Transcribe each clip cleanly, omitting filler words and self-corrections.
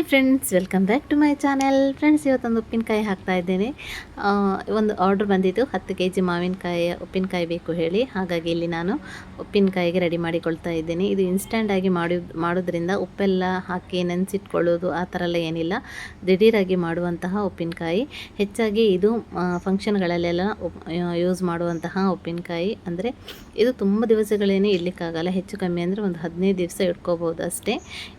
Hi friends, welcome back to my channel. Friends, ಇವತ್ತೊಂದು ಉಪ್ಪಿನಕಾಯಿ ಹಾಕ್ತಾ ಇದ್ದೇನೆ. ಒಂದು ಆರ್ಡ್ರ್ ಬಂದಿದ್ದು 10 kg ಮಾವಿನಕಾಯಿ ಉಪ್ಪಿನಕಾಯಿ ಬೇಕು ಹೇಳಿ. ಹಾಗಾಗಿ ಇಲ್ಲಿ ನಾನು ಉಪ್ಪಿನಕಾಯಿಗೆ ರೆಡಿ ಮಾಡಿಕೊಳ್ತಾ ಇದ್ದೇನೆ. ಇದು ಇನ್ಸ್ಟಂಟಾಗಿ ಮಾಡೋದ್ರಿಂದ ಉಪ್ಪೆಲ್ಲ ಹಾಕಿ ನೆನೆಸಿಟ್ಕೊಳ್ಳೋದು ಆ ಥರ ಎಲ್ಲ ಏನಿಲ್ಲ. ದಿಢೀರಾಗಿ ಮಾಡುವಂತಹ ಉಪ್ಪಿನಕಾಯಿ. ಹೆಚ್ಚಾಗಿ ಇದು ಫಂಕ್ಷನ್ಗಳಲ್ಲೆಲ್ಲ ಯೂಸ್ ಮಾಡುವಂತಹ ಉಪ್ಪಿನಕಾಯಿ. ಅಂದರೆ ಇದು ತುಂಬ ದಿವಸಗಳೇನೇ ಇಡಲಿಕ್ಕಾಗಲ್ಲ. ಹೆಚ್ಚು ಕಮ್ಮಿ ಅಂದರೆ ಒಂದು 15 ದಿವಸ ಇಟ್ಕೋಬೋದು ಅಷ್ಟೇ.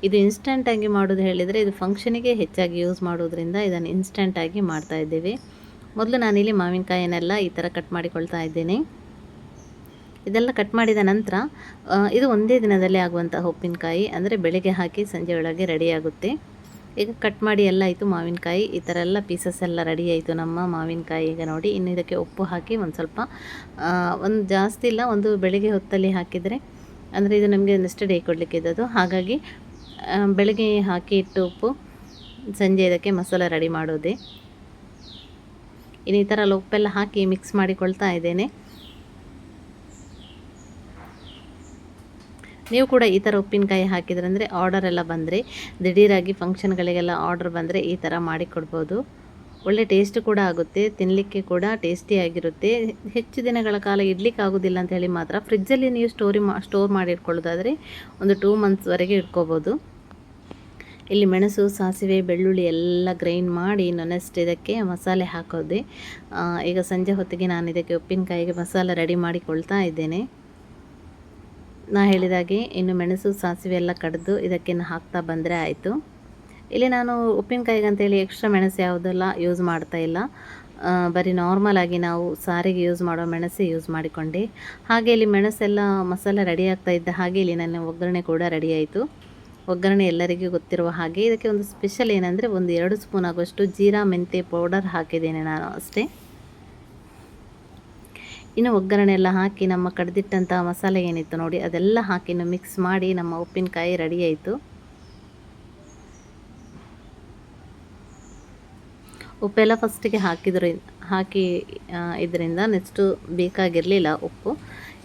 ಇದು ಇನ್ಸ್ಟಂಟಾಗಿ ಮಾಡೋದು ಹೇಳಿದರೆ ಇದು ಫಂಕ್ಷನಿಗೆ ಹೆಚ್ಚಾಗಿ ಯೂಸ್ ಮಾಡೋದ್ರಿಂದ ಇದನ್ನು ಇನ್ಸ್ಟಂಟಾಗಿ ಮಾಡ್ತಾ ಇದ್ದೇವೆ. ಮೊದಲು ನಾನಿಲ್ಲಿ ಮಾವಿನಕಾಯಿನೆಲ್ಲ ಈ ಥರ ಕಟ್ ಮಾಡಿಕೊಳ್ತಾ ಇದ್ದೇನೆ. ಇದೆಲ್ಲ ಕಟ್ ಮಾಡಿದ ನಂತರ ಇದು ಒಂದೇ ದಿನದಲ್ಲಿ ಆಗುವಂತಹ ಉಪ್ಪಿನಕಾಯಿ. ಅಂದರೆ ಬೆಳಗ್ಗೆ ಹಾಕಿ ಸಂಜೆ ಒಳಗೆ ರೆಡಿಯಾಗುತ್ತೆ. ಈಗ ಕಟ್ ಮಾಡಿ ಎಲ್ಲ ಆಯಿತು. ಮಾವಿನಕಾಯಿ ಈ ಥರ ಎಲ್ಲ ಪೀಸಸ್ ಎಲ್ಲ ರೆಡಿ ಆಯಿತು ನಮ್ಮ ಮಾವಿನಕಾಯಿ. ಈಗ ನೋಡಿ, ಇನ್ನು ಇದಕ್ಕೆ ಉಪ್ಪು ಹಾಕಿ ಒಂದು ಸ್ವಲ್ಪ, ಒಂದು ಜಾಸ್ತಿ ಇಲ್ಲ, ಒಂದು ಬೆಳಗ್ಗೆ ಹೊತ್ತಲ್ಲಿ ಹಾಕಿದರೆ ಅಂದರೆ ಇದು ನಮಗೆ ನೆಕ್ಸ್ಟ್ ಡೇ ಕೊಡಲಿಕ್ಕೆ ಇದ್ದದ್ದು. ಹಾಗಾಗಿ ಬೆಳಗ್ಗೆ ಹಾಕಿ ಇಟ್ಟು ಉಪ್ಪು, ಸಂಜೆ ಇದಕ್ಕೆ ಮಸಾಲ ರೆಡಿ ಮಾಡೋದೆ. ಇನ್ನು ಈ ಥರ ಎಲ್ಲ ಉಪ್ಪೆಲ್ಲ ಹಾಕಿ ಮಿಕ್ಸ್ ಮಾಡಿಕೊಳ್ತಾ ಇದ್ದೇನೆ. ನೀವು ಕೂಡ ಈ ಥರ ಉಪ್ಪಿನಕಾಯಿ ಹಾಕಿದ್ರೆ, ಅಂದರೆ ಆರ್ಡರ್ ಎಲ್ಲ ಬಂದರೆ, ದಿಢೀರಾಗಿ ಫಂಕ್ಷನ್ಗಳಿಗೆಲ್ಲ ಆರ್ಡರ್ ಬಂದರೆ ಈ ಥರ ಮಾಡಿಕೊಡ್ಬೋದು. ಒಳ್ಳೆ ಟೇಸ್ಟ್ ಕೂಡ ಆಗುತ್ತೆ, ತಿನ್ನಲಿಕ್ಕೆ ಕೂಡ ಟೇಸ್ಟಿಯಾಗಿರುತ್ತೆ. ಹೆಚ್ಚು ದಿನಗಳ ಕಾಲ ಇಡ್ಲಿಕ್ಕೆ ಆಗೋದಿಲ್ಲ ಅಂತ ಹೇಳಿ ಮಾತ್ರ ಫ್ರಿಜ್ಜಲ್ಲಿ ನೀವು ಸ್ಟೋರ್ ಮಾಡಿ ಇಟ್ಕೊಳ್ಳೋದಾದರೆ ಒಂದು 2 ಮಂತ್ಸ್ವರೆಗೆ ಇಟ್ಕೋಬೋದು. ಇಲ್ಲಿ ಮೆಣಸು, ಸಾಸಿವೆ, ಬೆಳ್ಳುಳ್ಳಿ ಎಲ್ಲ ಗ್ರೈಂಡ್ ಮಾಡಿ ನೆಕ್ಸ್ಟ್ ಇದಕ್ಕೆ ಮಸಾಲೆ ಹಾಕೋದೆ. ಈಗ ಸಂಜೆ ಹೊತ್ತಿಗೆ ನಾನು ಇದಕ್ಕೆ ಉಪ್ಪಿನಕಾಯಿಗೆ ಮಸಾಲೆ ರೆಡಿ ಮಾಡಿಕೊಳ್ತಾ ಇದ್ದೇನೆ. ನಾ ಹೇಳಿದಾಗೆ ಇನ್ನು ಮೆಣಸು, ಸಾಸಿವೆ ಎಲ್ಲ ಕಡಿದು ಇದಕ್ಕೆ ಹಾಕ್ತಾ ಬಂದರೆ ಆಯಿತು. ಇಲ್ಲಿ ನಾನು ಉಪ್ಪಿನಕಾಯಿಗೆ ಅಂತೇಳಿ ಎಕ್ಸ್ಟ್ರಾ ಮೆಣಸು ಯಾವುದೆಲ್ಲ ಯೂಸ್ ಮಾಡ್ತಾ ಇಲ್ಲ. ಬರೀ ನಾರ್ಮಲಾಗಿ ನಾವು ಸಾರಿಗೆ ಯೂಸ್ ಮಾಡೋ ಮೆಣಸೇ ಯೂಸ್ ಮಾಡಿಕೊಂಡೆ. ಹಾಗೆ ಇಲ್ಲಿ ಮೆಣಸೆಲ್ಲ ಮಸಾಲೆ ರೆಡಿ ಆಗ್ತಾ ಇದ್ದ ಹಾಗೆ ಇಲ್ಲಿ ನನ್ನ ಒಗ್ಗರಣೆ ಕೂಡ ರೆಡಿ ಆಯಿತು. ಒಗ್ಗರಣೆ ಎಲ್ಲರಿಗೂ ಗೊತ್ತಿರುವ ಹಾಗೆ ಇದಕ್ಕೆ ಒಂದು ಸ್ಪೆಷಲ್ ಏನಂದರೆ, ಒಂದು 2 ಸ್ಪೂನ್ ಆಗುವಷ್ಟು ಜೀರಾ ಮೆಂತ್ಯ ಪೌಡರ್ ಹಾಕಿದ್ದೇನೆ ನಾನು ಅಷ್ಟೇ. ಇನ್ನು ಒಗ್ಗರಣೆ ಎಲ್ಲ ಹಾಕಿ ನಮ್ಮ ಕಡ್ದಿಟ್ಟಂಥ ಮಸಾಲೆ ಏನಿತ್ತು ನೋಡಿ, ಅದೆಲ್ಲ ಹಾಕಿ ಮಿಕ್ಸ್ ಮಾಡಿ ನಮ್ಮ ಉಪ್ಪಿನಕಾಯಿ ರೆಡಿ ಆಯಿತು. ಉಪ್ಪೆಲ್ಲ ಫಸ್ಟಿಗೆ ಹಾಕಿ ಇದರಿಂದ ನೆಕ್ಸ್ಟು ಬೇಕಾಗಿರಲಿಲ್ಲ ಉಪ್ಪು,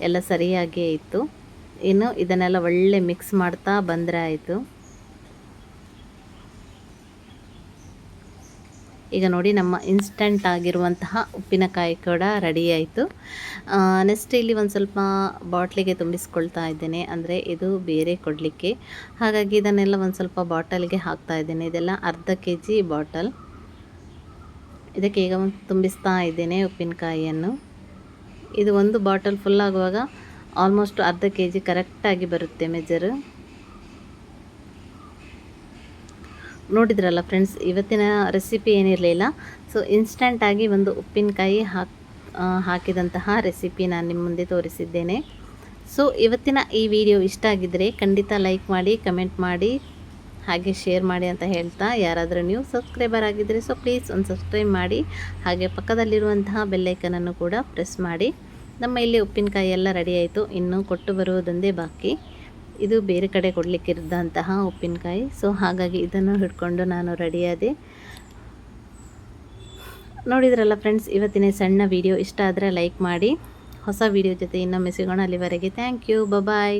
ಎಲ್ಲ ಸರಿಯಾಗಿಯೇ ಇತ್ತು. ಇನ್ನು ಇದನ್ನೆಲ್ಲ ಒಳ್ಳೆ ಮಿಕ್ಸ್ ಮಾಡ್ತಾ ಬಂದರೆ ಆಯಿತು. ಈಗ ನೋಡಿ, ನಮ್ಮ ಇನ್ಸ್ಟಂಟ್ ಆಗಿರುವಂತಹ ಉಪ್ಪಿನಕಾಯಿ ಕೂಡ ರೆಡಿ ಆಯಿತು. ನೆಕ್ಸ್ಟ್ ಇಲ್ಲಿ ಒಂದು ಸ್ವಲ್ಪ ಬಾಟ್ಲಿಗೆ ತುಂಬಿಸ್ಕೊಳ್ತಾ ಇದ್ದೇನೆ, ಅಂದರೆ ಇದು ಬೇರೆ ಕೊಡಲಿಕ್ಕೆ. ಹಾಗಾಗಿ ಇದನ್ನೆಲ್ಲ ಒಂದು ಸ್ವಲ್ಪ ಬಾಟಲ್ಗೆ ಹಾಕ್ತಾ ಇದ್ದೇನೆ. ಇದೆಲ್ಲ ಅರ್ಧ kg ಬಾಟಲ್. ಇದಕ್ಕೆ ಈಗ ತುಂಬಿಸ್ತಾ ಇದ್ದೇನೆ ಉಪ್ಪಿನಕಾಯಿಯನ್ನು. ಇದು ಒಂದು ಬಾಟಲ್ ಫುಲ್ ಆಗುವಾಗ ಆಲ್ಮೋಸ್ಟ್ ಅರ್ಧ kg ಕರೆಕ್ಟಾಗಿ ಬರುತ್ತೆ ಮೆಜರು. ನೋಡಿದ್ರಲ್ಲ ಫ್ರೆಂಡ್ಸ್, ಇವತ್ತಿನ ರೆಸಿಪಿ ಏನಿರಲಿಲ್ಲ. ಸೊ ಇನ್ಸ್ಟಂಟಾಗಿ ಒಂದು ಉಪ್ಪಿನಕಾಯಿ ಹಾಕಿದಂತಹ ರೆಸಿಪಿ ನಾನು ನಿಮ್ಮ ಮುಂದೆ ತೋರಿಸಿದ್ದೇನೆ. ಸೊ ಇವತ್ತಿನ ಈ ವಿಡಿಯೋ ಇಷ್ಟ ಆಗಿದ್ದರೆ ಖಂಡಿತ ಲೈಕ್ ಮಾಡಿ, ಕಮೆಂಟ್ ಮಾಡಿ, ಹಾಗೆ ಶೇರ್ ಮಾಡಿ ಅಂತ ಹೇಳ್ತಾ, ಯಾರಾದರೂ ನೀವು ಸಬ್ಸ್ಕ್ರೈಬರ್ ಆಗಿದ್ದರೆ ಸೊ ಪ್ಲೀಸ್ ಒಂದು ಸಬ್ಸ್ಕ್ರೈಬ್ ಮಾಡಿ. ಹಾಗೆ ಪಕ್ಕದಲ್ಲಿರುವಂತಹ ಬೆಲ್ಲೈಕನನ್ನು ಕೂಡ ಪ್ರೆಸ್ ಮಾಡಿ. ನಮ್ಮ ಇಲ್ಲಿ ಉಪ್ಪಿನಕಾಯಿ ಎಲ್ಲ ರೆಡಿ ಆಯಿತು. ಇನ್ನು ಕೊಟ್ಟು ಬರುವುದೊಂದೇ ಬಾಕಿ. ಇದು ಬೇರೆ ಕಡೆ ಕೊಡಲಿಕ್ಕಿದ್ದಂತಹ ಉಪ್ಪಿನಕಾಯಿ. ಸೊ ಹಾಗಾಗಿ ಇದನ್ನು ಹಿಡ್ಕೊಂಡು ನಾನು ರೆಡಿಯಾದೆ. ನೋಡಿದ್ರಲ್ಲ ಫ್ರೆಂಡ್ಸ್, ಇವತ್ತಿನ ಸಣ್ಣ ವಿಡಿಯೋ ಇಷ್ಟ ಆದರೆ ಲೈಕ್ ಮಾಡಿ. ಹೊಸ ವಿಡಿಯೋ ಜೊತೆ ಇನ್ನೊಮ್ಮೆ ಸಿಗೋಣ. ಅಲ್ಲಿವರೆಗೆ ಥ್ಯಾಂಕ್ ಯು, ಬಾಯ್.